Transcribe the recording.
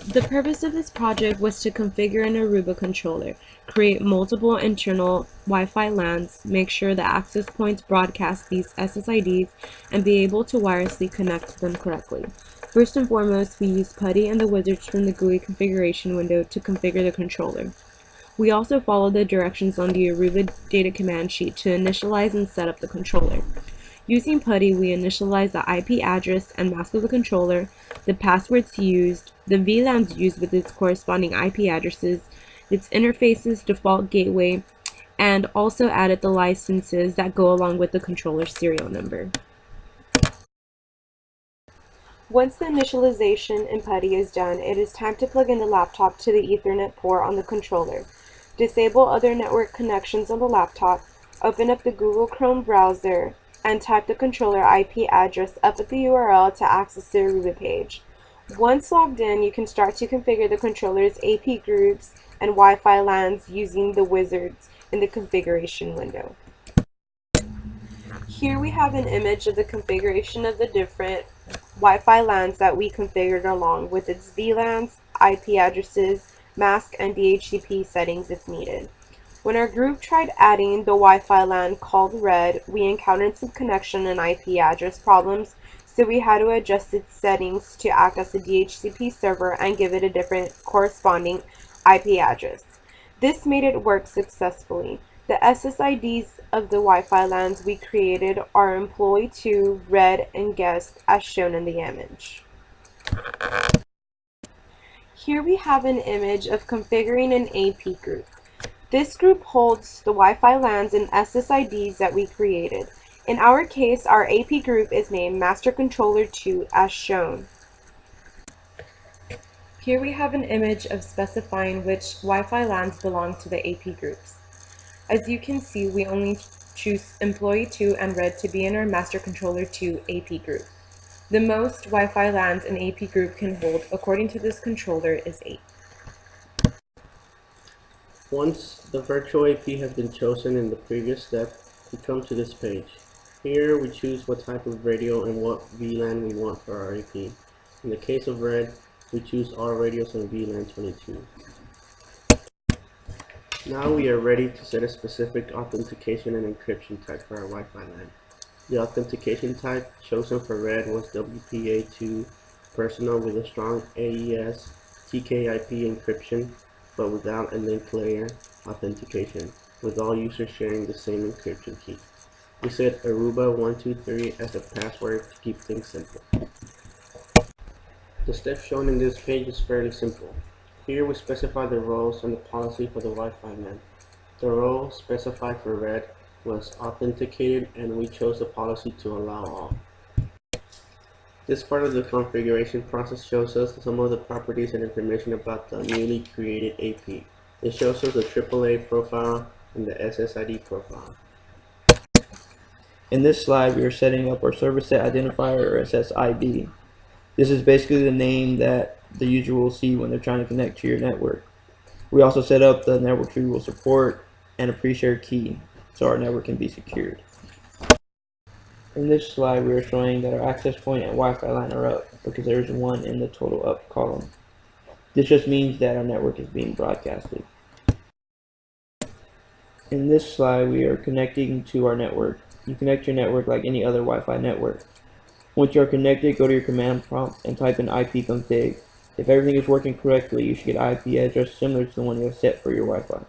The purpose of this project was to configure an Aruba controller, create multiple internal Wi-Fi LANs, make sure the access points broadcast these SSIDs, and be able to wirelessly connect to them correctly. First and foremost, we used PuTTY and the wizards from the GUI configuration window to configure the controller. We also followed the directions on the Aruba data command sheet to initialize and set up the controller. Using PuTTY, we initialize the IP address and mask of the controller, the passwords used, the VLANs used with its corresponding IP addresses, its interfaces, default gateway, and also added the licenses that go along with the controller serial number. Once the initialization in PuTTY is done, it is time to plug in the laptop to the Ethernet port on the controller. Disable other network connections on the laptop, open up the Google Chrome browser, and type the controller IP address up at the URL to access the Aruba page. Once logged in, you can start to configure the controller's AP groups and Wi-Fi LANs using the wizards in the configuration window. Here we have an image of the configuration of the different Wi-Fi LANs that we configured along with its VLANs, IP addresses, mask, and DHCP settings if needed. When our group tried adding the Wi-Fi LAN called Red, we encountered some connection and IP address problems, so we had to adjust its settings to act as a DHCP server and give it a different corresponding IP address. This made it work successfully. The SSIDs of the Wi-Fi LANs we created are Employee 2, Red, and Guest as shown in the image. Here we have an image of configuring an AP group. This group holds the Wi-Fi LANs and SSIDs that we created. In our case, our AP group is named Master Controller 2 as shown. Here we have an image of specifying which Wi-Fi LANs belong to the AP groups. As you can see, we only choose Employee 2 and Red to be in our Master Controller 2 AP group. The most Wi-Fi LANs an AP group can hold, according to this controller, is 8. Once the virtual AP has been chosen in the previous step, we come to this page. Here we choose what type of radio and what VLAN we want for our AP. In the case of Red, we choose all radios on VLAN 22. Now we are ready to set a specific authentication and encryption type for our Wi-Fi LAN. The authentication type chosen for Red was WPA2 personal with a strong AES TKIP encryption, but without a link layer authentication, with all users sharing the same encryption key. We set Aruba123 as a password to keep things simple. The steps shown in this page is fairly simple. Here we specify the roles and the policy for the Wi-Fi LAN. The role specified for Red was authenticated, and we chose a policy to allow all. This part of the configuration process shows us some of the properties and information about the newly created AP. It shows us the AAA profile and the SSID profile. In this slide, we are setting up our service set identifier, or SSID. This is basically the name that the user will see when they're trying to connect to your network. We also set up the network we will support and a pre-shared key so our network can be secured. In this slide, we are showing that our access point and Wi-Fi LAN are up because there is one in the total up column. This just means that our network is being broadcasted. In this slide, we are connecting to our network. You connect your network like any other Wi-Fi network. Once you are connected, go to your command prompt and type in ipconfig. If everything is working correctly, you should get an IP address similar to the one you have set for your Wi-Fi.